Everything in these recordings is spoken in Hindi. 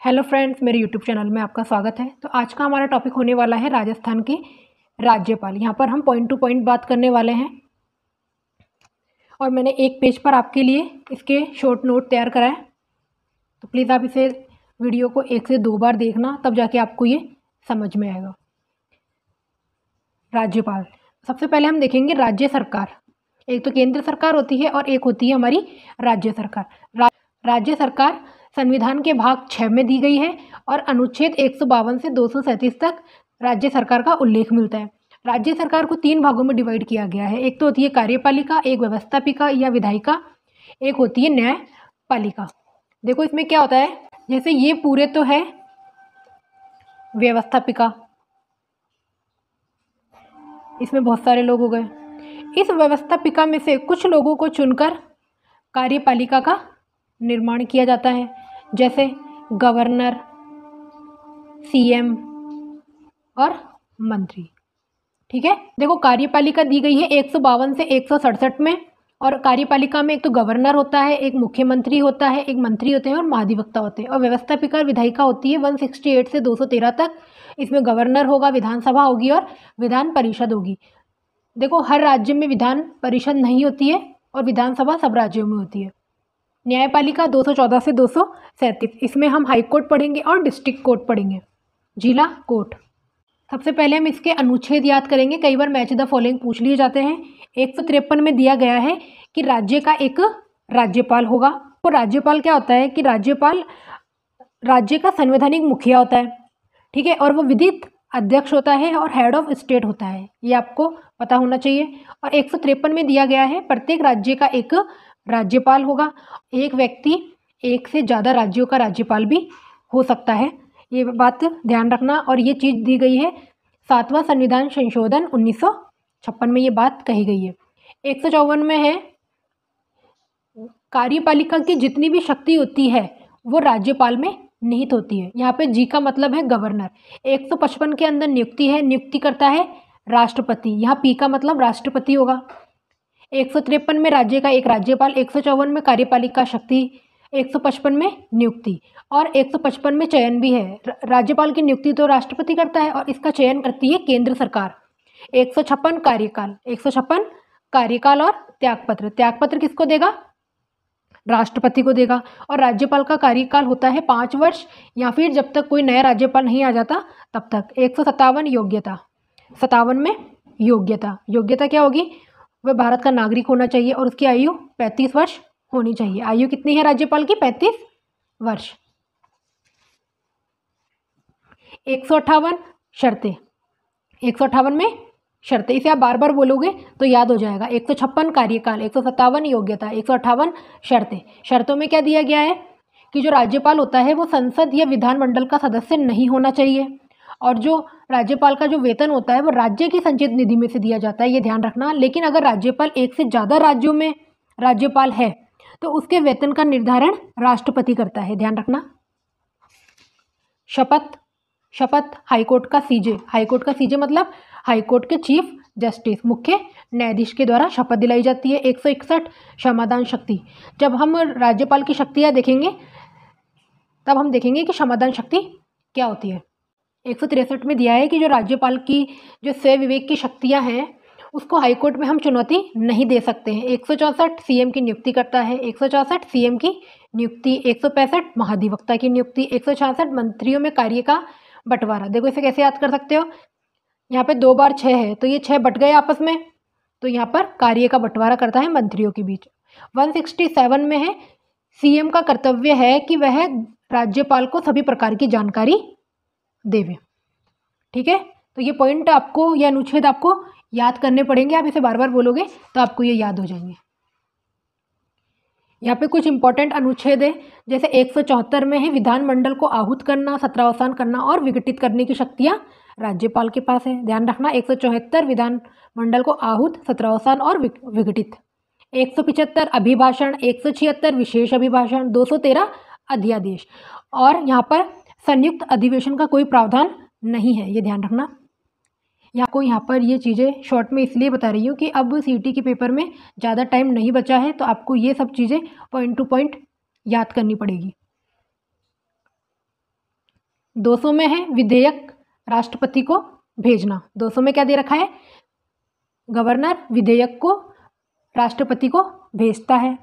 हेलो फ्रेंड्स, मेरे यूट्यूब चैनल में आपका स्वागत है। तो आज का हमारा टॉपिक होने वाला है राजस्थान के राज्यपाल। यहाँ पर हम पॉइंट टू पॉइंट बात करने वाले हैं और मैंने एक पेज पर आपके लिए इसके शॉर्ट नोट तैयार करा है। तो प्लीज़ आप इसे वीडियो को 1 से 2 बार देखना, तब जाके आपको ये समझ में आएगा। राज्यपाल, सबसे पहले हम देखेंगे राज्य सरकार। एक तो केंद्र सरकार होती है और एक होती है हमारी राज्य सरकार। राज्य सरकार संविधान के भाग 6 में दी गई है और अनुच्छेद 152 से 237 तक राज्य सरकार का उल्लेख मिलता है। राज्य सरकार को 3 भागों में डिवाइड किया गया है। एक तो होती है कार्यपालिका, एक व्यवस्थापिका या विधायिका, एक होती है न्यायपालिका। देखो इसमें क्या होता है, जैसे ये पूरे तो है व्यवस्थापिका, इसमें बहुत सारे लोग हो गए। इस व्यवस्थापिका में से कुछ लोगों को चुनकर कार्यपालिका का निर्माण किया जाता है, जैसे गवर्नर, सीएम और मंत्री। ठीक है, देखो कार्यपालिका दी गई है 152 से 167 में, और कार्यपालिका में एक तो गवर्नर होता है, एक मुख्यमंत्री होता है, एक मंत्री होते हैं और महाधिवक्ता होते हैं। और व्यवस्थापिका और विधायिका होती है 168 से 213 तक। इसमें गवर्नर होगा, विधानसभा होगी और विधान परिषद होगी। देखो हर राज्य में विधान परिषद नहीं होती है और विधानसभा सब राज्यों में होती है। न्यायपालिका 214 से 237, इसमें हम हाई कोर्ट पढ़ेंगे और डिस्ट्रिक्ट कोर्ट पढ़ेंगे, जिला कोर्ट। सबसे पहले हम इसके अनुच्छेद याद करेंगे। कई बार मैच द फॉलोइंग पूछ लिए जाते हैं। 153 में दिया गया है कि राज्य का एक राज्यपाल होगा। तो राज्यपाल क्या होता है कि राज्यपाल राज्य का संवैधानिक मुखिया होता है, ठीक है, और वो विधिक अध्यक्ष होता है और हेड ऑफ स्टेट होता है, ये आपको पता होना चाहिए। और 153 में दिया गया है प्रत्येक राज्य का एक राज्यपाल होगा। एक व्यक्ति एक से ज़्यादा राज्यों का राज्यपाल भी हो सकता है, ये बात ध्यान रखना। और ये चीज़ दी गई है 7वां संविधान संशोधन 1956 में, ये बात कही गई है। 154 में है कार्यपालिका की जितनी भी शक्ति होती है वो राज्यपाल में निहित होती है। यहाँ पे जी का मतलब है गवर्नर। 155 के अंदर नियुक्ति है, नियुक्ति करता है राष्ट्रपति। यहाँ पी का मतलब राष्ट्रपति होगा। 153 में राज्य का एक राज्यपाल, 154 में कार्यपालिका शक्ति, 155 में नियुक्ति और 155 में चयन भी है। राज्यपाल की नियुक्ति तो राष्ट्रपति करता है और इसका चयन करती है केंद्र सरकार। 156 कार्यकाल, 156 कार्यकाल और त्यागपत्र। त्यागपत्र किसको देगा? राष्ट्रपति को देगा। और राज्यपाल का कार्यकाल होता है 5 वर्ष या फिर जब तक कोई नया राज्यपाल नहीं आ जाता तब तक। 157 योग्यता, 57 में योग्यता, योग्यता क्या होगी? वह भारत का नागरिक होना चाहिए और उसकी आयु 35 वर्ष होनी चाहिए। आयु कितनी है राज्यपाल की? 35 वर्ष। 158 शर्तें, 158 में शर्तें, इसे आप बार बार बोलोगे तो याद हो जाएगा। 156 कार्यकाल, 157 योग्यता, 158 शर्तें। शर्तों में क्या दिया गया है कि जो राज्यपाल होता है वो संसद या विधानमंडल का सदस्य नहीं होना चाहिए, और जो राज्यपाल का जो वेतन होता है वो राज्य की संचित निधि में से दिया जाता है, ये ध्यान रखना। लेकिन अगर राज्यपाल एक से ज़्यादा राज्यों में राज्यपाल है तो उसके वेतन का निर्धारण राष्ट्रपति करता है, ध्यान रखना। शपथ, शपथ हाईकोर्ट का सीजे, हाईकोर्ट का सीजे मतलब हाईकोर्ट के चीफ जस्टिस, मुख्य न्यायाधीश के द्वारा शपथ दिलाई जाती है। 161 क्षमादान शक्ति। जब हम राज्यपाल की शक्तियाँ देखेंगे तब हम देखेंगे कि क्षमादान शक्ति क्या होती है। 163 में दिया है कि जो राज्यपाल की जो स्वयं विवेक की शक्तियां हैं उसको हाईकोर्ट में हम चुनौती नहीं दे सकते हैं। 164 सीएम की नियुक्ति करता है, 164 सीएम की नियुक्ति, 165 महाधिवक्ता की नियुक्ति, 166 मंत्रियों में कार्य का बंटवारा। देखो इसे कैसे याद कर सकते हो, यहाँ पे 2 बार 6 है तो ये 6 बट गए आपस में, तो यहाँ पर कार्य का बंटवारा करता है मंत्रियों के बीच। 167 में है सीएम का कर्तव्य है कि वह राज्यपाल को सभी प्रकार की जानकारी देवे। ठीक है, तो ये पॉइंट आपको, ये अनुच्छेद आपको याद करने पड़ेंगे। आप इसे बार बार बोलोगे तो आपको ये याद हो जाएंगे। यहाँ पे कुछ इंपॉर्टेंट अनुच्छेद है, जैसे 174 में है विधानमंडल को आहूत करना, सत्रावसान करना और विघटित करने की शक्तियाँ राज्यपाल के पास है, ध्यान रखना। 174 विधानमंडल को आहूत, सत्रावसान और विघटित। 175 अभिभाषण, 176 विशेष अभिभाषण, 213 अध्यादेश। और यहाँ पर संयुक्त अधिवेशन का कोई प्रावधान नहीं है, ये ध्यान रखना। यहाँ पर ये चीज़ें शॉर्ट में इसलिए बता रही हूँ कि अब सीटी के पेपर में ज़्यादा टाइम नहीं बचा है, तो आपको ये सब चीज़ें पॉइंट टू पॉइंट याद करनी पड़ेगी। 200 में है विधेयक राष्ट्रपति को भेजना। 200 में क्या दे रखा है? गवर्नर विधेयक को राष्ट्रपति को भेजता है।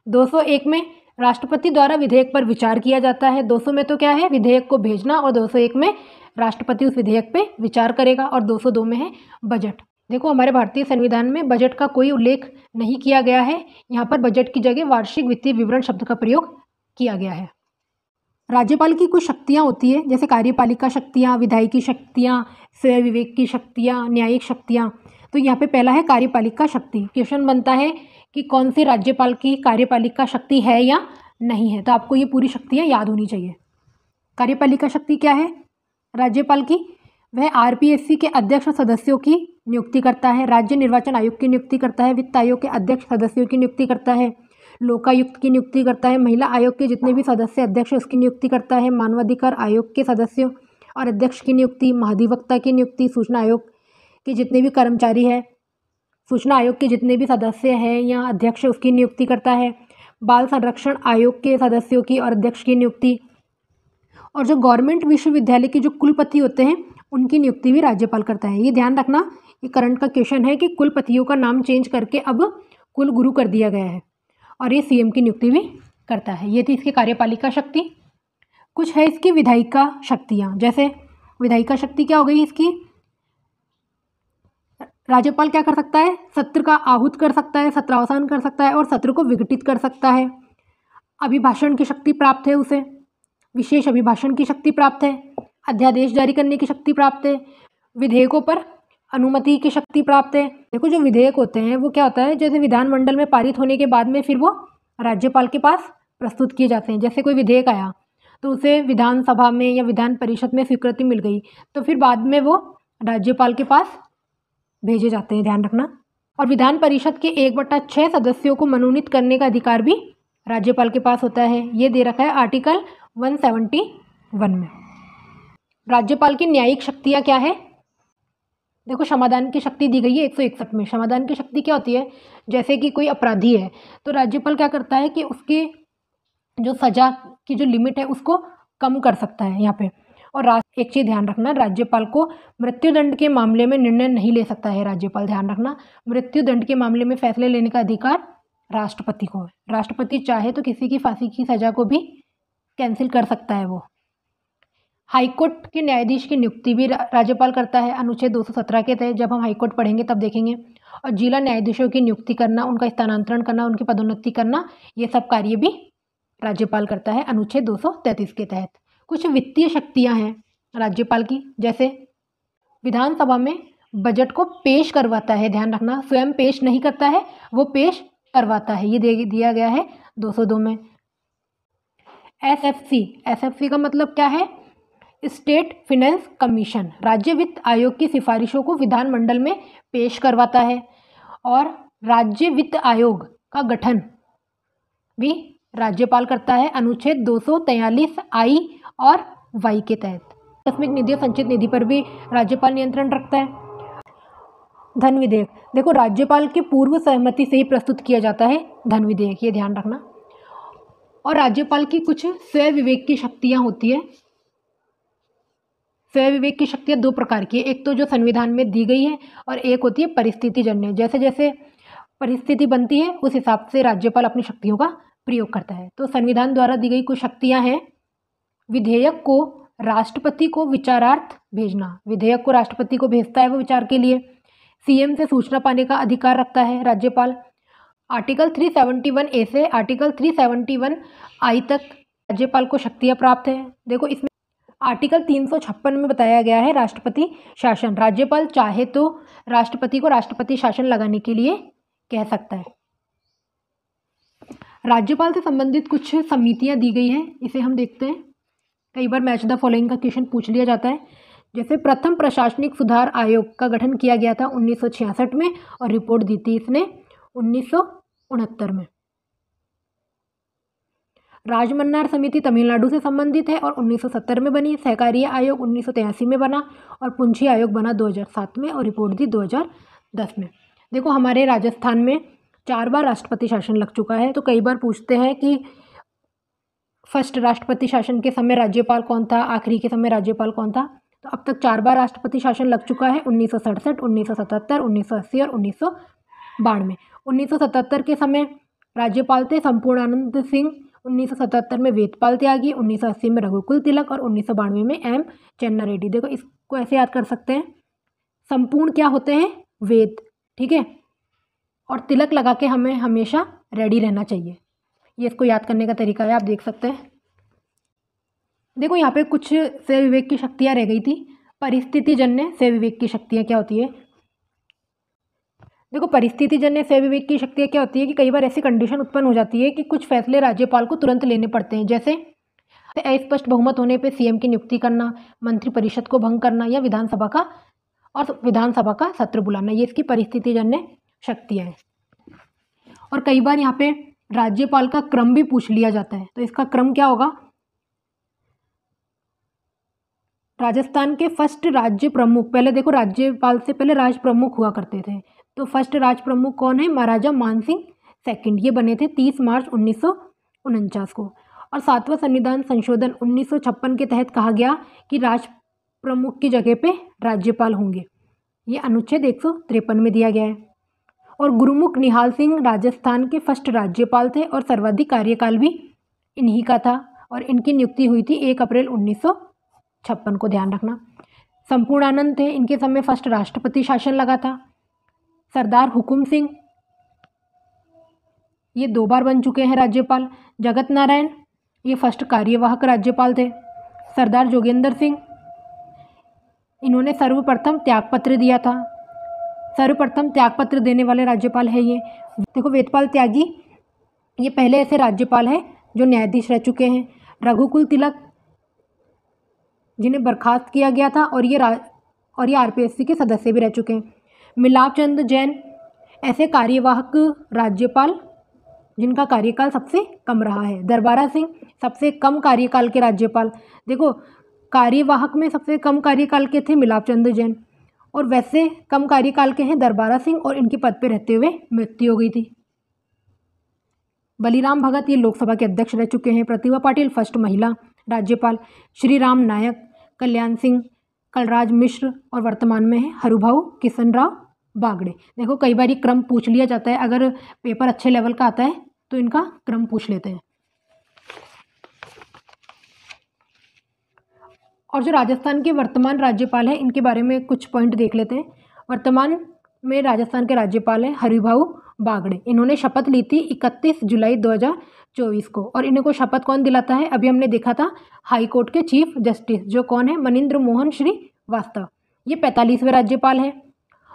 201 में राष्ट्रपति द्वारा विधेयक पर विचार किया जाता है। 200 में तो क्या है? विधेयक को भेजना, और 201 में राष्ट्रपति उस विधेयक पे विचार करेगा। और 202 में है बजट। देखो, हमारे भारतीय संविधान में बजट का कोई उल्लेख नहीं किया गया है। यहाँ पर बजट की जगह वार्षिक वित्तीय विवरण शब्द का प्रयोग किया गया है। राज्यपाल की कुछ शक्तियाँ होती है, जैसे कार्यपालिका शक्तियाँ, विधायिकी शक्तियाँ, स्वयं विवेक की शक्तियाँ, न्यायिक शक्तियाँ। तो यहाँ पे पहला है कार्यपालिका शक्ति। क्वेश्चन बनता है कि कौन सी राज्यपाल की कार्यपालिका शक्ति है या नहीं है, तो आपको ये पूरी शक्तियाँ याद होनी चाहिए। कार्यपालिका शक्ति क्या है राज्यपाल की? वह आरपीएससी के अध्यक्ष और सदस्यों की नियुक्ति करता है, राज्य निर्वाचन आयोग की नियुक्ति करता है, वित्त आयोग के अध्यक्ष सदस्यों की नियुक्ति करता है, लोकायुक्त की नियुक्ति करता है, महिला आयोग के जितने भी सदस्य अध्यक्ष उसकी नियुक्ति करता है, मानवाधिकार आयोग के सदस्यों और अध्यक्ष की नियुक्ति, महाधिवक्ता की नियुक्ति, सूचना आयोग के जितने भी कर्मचारी हैं, सूचना आयोग के जितने भी सदस्य हैं या अध्यक्ष उसकी नियुक्ति करता है, बाल संरक्षण आयोग के सदस्यों की और अध्यक्ष की नियुक्ति, और जो गवर्नमेंट विश्वविद्यालय के जो कुलपति होते हैं उनकी नियुक्ति भी राज्यपाल करता है। ये ध्यान रखना, ये करंट का क्वेश्चन है कि कुलपतियों का नाम चेंज करके अब कुल गुरु कर दिया गया है, और ये सीएम की नियुक्ति भी करता है। ये थी इसकी कार्यपालिका शक्ति। कुछ है इसकी विधायिका शक्तियाँ, जैसे विधायिका शक्ति क्या हो गई इसकी? राज्यपाल क्या कर सकता है? सत्र का आहूत कर सकता है, सत्रावसान कर सकता है और सत्र को विघटित कर सकता है। अभिभाषण की शक्ति प्राप्त है उसे, विशेष अभिभाषण की शक्ति प्राप्त है, अध्यादेश जारी करने की शक्ति प्राप्त है, विधेयकों पर अनुमति की शक्ति प्राप्त है। देखो, जो विधेयक होते हैं वो क्या होता है, जैसे विधानमंडल में पारित होने के बाद में फिर वो राज्यपाल के पास प्रस्तुत किए जाते हैं। जैसे कोई विधेयक आया तो उसे विधानसभा में या विधान परिषद में स्वीकृति मिल गई, तो फिर बाद में वो राज्यपाल के पास भेजे जाते हैं, ध्यान रखना। और विधान परिषद के 1/6 सदस्यों को मनोनीत करने का अधिकार भी राज्यपाल के पास होता है। ये दे रखा है आर्टिकल 171 में। राज्यपाल की न्यायिक शक्तियाँ क्या है? देखो, क्षमादान की शक्ति दी गई है 161 में। क्षमादान की शक्ति क्या होती है? जैसे कि कोई अपराधी है तो राज्यपाल क्या करता है कि उसके जो सजा की जो लिमिट है उसको कम कर सकता है यहाँ पे। और एक चीज़ ध्यान रखना, राज्यपाल को मृत्युदंड के मामले में निर्णय नहीं ले सकता है राज्यपाल, ध्यान रखना। मृत्युदंड के मामले में फैसले लेने का अधिकार राष्ट्रपति को है। राष्ट्रपति चाहे तो किसी की फांसी की सज़ा को भी कैंसिल कर सकता है वो। हाईकोर्ट के न्यायाधीश की नियुक्ति भी राज्यपाल करता है अनुच्छेद 217 के तहत। जब हम हाईकोर्ट पढ़ेंगे तब देखेंगे। और जिला न्यायाधीशों की नियुक्ति करना, उनका स्थानांतरण करना, उनकी पदोन्नति करना, ये सब कार्य भी राज्यपाल करता है अनुच्छेद 233 के तहत। कुछ वित्तीय शक्तियां हैं राज्यपाल की, जैसे विधानसभा में बजट को पेश करवाता है, ध्यान रखना, स्वयं पेश नहीं करता है, वो पेश करवाता है। ये दिया गया है 202 में। एसएफसी का मतलब क्या है? स्टेट फाइनेंस कमीशन राज्य वित्त आयोग की सिफारिशों को विधानमंडल में पेश करवाता है। और राज्य वित्त आयोग का गठन भी राज्यपाल करता है अनुच्छेद 243 आई और वाई के तहत। आकस्मिक निधि और संचित निधि पर भी राज्यपाल नियंत्रण रखता है। धन विधेयक, देखो, राज्यपाल के पूर्व सहमति से ही प्रस्तुत किया जाता है धन विधेयक, ये ध्यान रखना। और राज्यपाल की कुछ स्वयं विवेक की शक्तियाँ होती है। स्वयं विवेक की शक्तियाँ 2 प्रकार की है, एक तो जो संविधान में दी गई है और एक होती है परिस्थिति जन्य। जैसे जैसे परिस्थिति बनती है उस हिसाब से राज्यपाल अपनी शक्तियों का प्रयोग करता है। तो संविधान द्वारा दी गई कुछ शक्तियाँ हैं। विधेयक को राष्ट्रपति को विचारार्थ भेजना, विधेयक को राष्ट्रपति को भेजता है वो विचार के लिए। सीएम से सूचना पाने का अधिकार रखता है राज्यपाल। आर्टिकल 371 ए से आर्टिकल 371 आई तक राज्यपाल को शक्तियाँ प्राप्त है। देखो, इसमें आर्टिकल 356 में बताया गया है राष्ट्रपति शासन। राज्यपाल चाहे तो राष्ट्रपति को राष्ट्रपति शासन लगाने के लिए कह सकता है। राज्यपाल से संबंधित कुछ समितियां दी गई हैं, इसे हम देखते हैं। कई बार मैच द फॉलोइंग का क्वेश्चन पूछ लिया जाता है। जैसे प्रथम प्रशासनिक सुधार आयोग का गठन किया गया था 1966 में और रिपोर्ट दी थी इसने 1969 में। राजमन्नार समिति तमिलनाडु से संबंधित है और 1970 में बनी। सहकारिय आयोग 1983 में बना और पुंछी आयोग बना 2007 में और रिपोर्ट दी 2010 में। देखो, हमारे राजस्थान में 4 बार राष्ट्रपति शासन लग चुका है, तो कई बार पूछते हैं कि फर्स्ट राष्ट्रपति शासन के समय राज्यपाल कौन था, आखिरी के समय राज्यपाल कौन था? तो अब तक 4 बार राष्ट्रपति शासन लग चुका है, 1967, 1977, 1980 और 1992। 1977 के समय राज्यपाल थे संपूर्णानंद सिंह, 1977 में वेदपाल त्यागी, 1980 में रघुकुल तिलक और 1992 में एम चन्ना रेड्डी। देखो इसको ऐसे याद कर सकते हैं, संपूर्ण क्या होते हैं? वेद, ठीक है, और तिलक लगा के हमें हमेशा रेडी रहना चाहिए। ये इसको याद करने का तरीका है, आप देख सकते हैं। देखो यहाँ पे कुछ स्वयं विवेक की शक्तियाँ रह गई थी। परिस्थिति जन्य स्वयं विवेक की शक्तियाँ क्या होती है? देखो परिस्थिति जन्य स्वयं विवेक की शक्तियाँ क्या होती है कि कई बार ऐसी कंडीशन उत्पन्न हो जाती है कि कुछ फैसले राज्यपाल को तुरंत लेने पड़ते हैं, जैसे अस्पष्ट बहुमत होने पे सीएम की नियुक्ति करना, मंत्रिपरिषद को भंग करना या विधानसभा का सत्र बुलाना। ये इसकी परिस्थिति जन्य शक्तियाँ हैं। और कई बार यहाँ पे राज्यपाल का क्रम भी पूछ लिया जाता है, तो इसका क्रम क्या होगा? राजस्थान के फर्स्ट राज्य प्रमुख, पहले देखो राज्यपाल से पहले राज प्रमुख हुआ करते थे, तो फर्स्ट राज प्रमुख कौन है? महाराजा मानसिंह सेकंड। ये बने थे 30 मार्च 1949 को। और 7वां संविधान संशोधन 1956 के तहत कहा गया कि राज प्रमुख की जगह पे राज्यपाल होंगे। ये अनुच्छेद 153 में दिया गया है। और गुरुमुख निहाल सिंह राजस्थान के फर्स्ट राज्यपाल थे और सर्वाधिक कार्यकाल भी इन्हीं का था, और इनकी नियुक्ति हुई थी 1 अप्रैल 1956 को, ध्यान रखना। संपूर्णानंद थे, इनके समय फर्स्ट राष्ट्रपति शासन लगा था। सरदार हुकुम सिंह, ये 2 बार बन चुके हैं राज्यपाल। जगत नारायण, ये फर्स्ट कार्यवाहक राज्यपाल थे। सरदार जोगेंद्र सिंह, इन्होंने सर्वप्रथम त्यागपत्र दिया था, सर्वप्रथम त्यागपत्र देने वाले राज्यपाल है ये। देखो वेदपाल त्यागी, ये पहले ऐसे राज्यपाल हैं जो न्यायाधीश रह चुके हैं। रघुकुल तिलक, जिन्हें बर्खास्त किया गया था, और ये आरपीएससी के सदस्य भी रह चुके हैं। मिलाप चंद जैन, ऐसे कार्यवाहक राज्यपाल जिनका कार्यकाल सबसे कम रहा है। दरबारा सिंह, सबसे कम कार्यकाल के राज्यपाल। देखो कार्यवाहक में सबसे कम कार्यकाल के थे मिलाप चंद जैन, और वैसे कम कार्यकाल के हैं दरबारा सिंह, और इनके पद पे रहते हुए मृत्यु हो गई थी। बलीराम भगत, ये लोकसभा के अध्यक्ष रह चुके हैं। प्रतिभा पाटिल, फर्स्ट महिला राज्यपाल। श्री राम नायक, कल्याण सिंह, कलराज मिश्र, और वर्तमान में है हरुभाऊ किशनराव बागड़े। देखो कई बार ये क्रम पूछ लिया जाता है, अगर पेपर अच्छे लेवल का आता है तो इनका क्रम पूछ लेते हैं। और जो राजस्थान के वर्तमान राज्यपाल हैं, इनके बारे में कुछ पॉइंट देख लेते हैं। वर्तमान में राजस्थान के राज्यपाल हैं हरिभाऊ बागड़े। इन्होंने शपथ ली थी 31 जुलाई 2024 को, और इन्हें को शपथ कौन दिलाता है? अभी हमने देखा था हाई कोर्ट के चीफ जस्टिस, जो कौन है? मनिंद्र मोहन श्रीवास्तव। ये 45वें राज्यपाल हैं,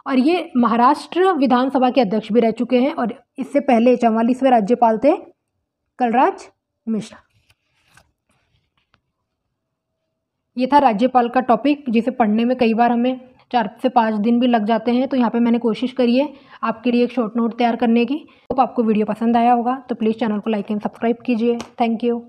और ये महाराष्ट्र विधानसभा के अध्यक्ष भी रह चुके हैं, और इससे पहले 44वें राज्यपाल थे कलराज मिश्र। ये था राज्यपाल का टॉपिक, जिसे पढ़ने में कई बार हमें 4 से 5 दिन भी लग जाते हैं। तो यहाँ पे मैंने कोशिश करी है आपके लिए एक शॉर्ट नोट तैयार करने की। तो आपको वीडियो पसंद आया होगा तो प्लीज़ चैनल को लाइक एंड सब्सक्राइब कीजिए। Thank you.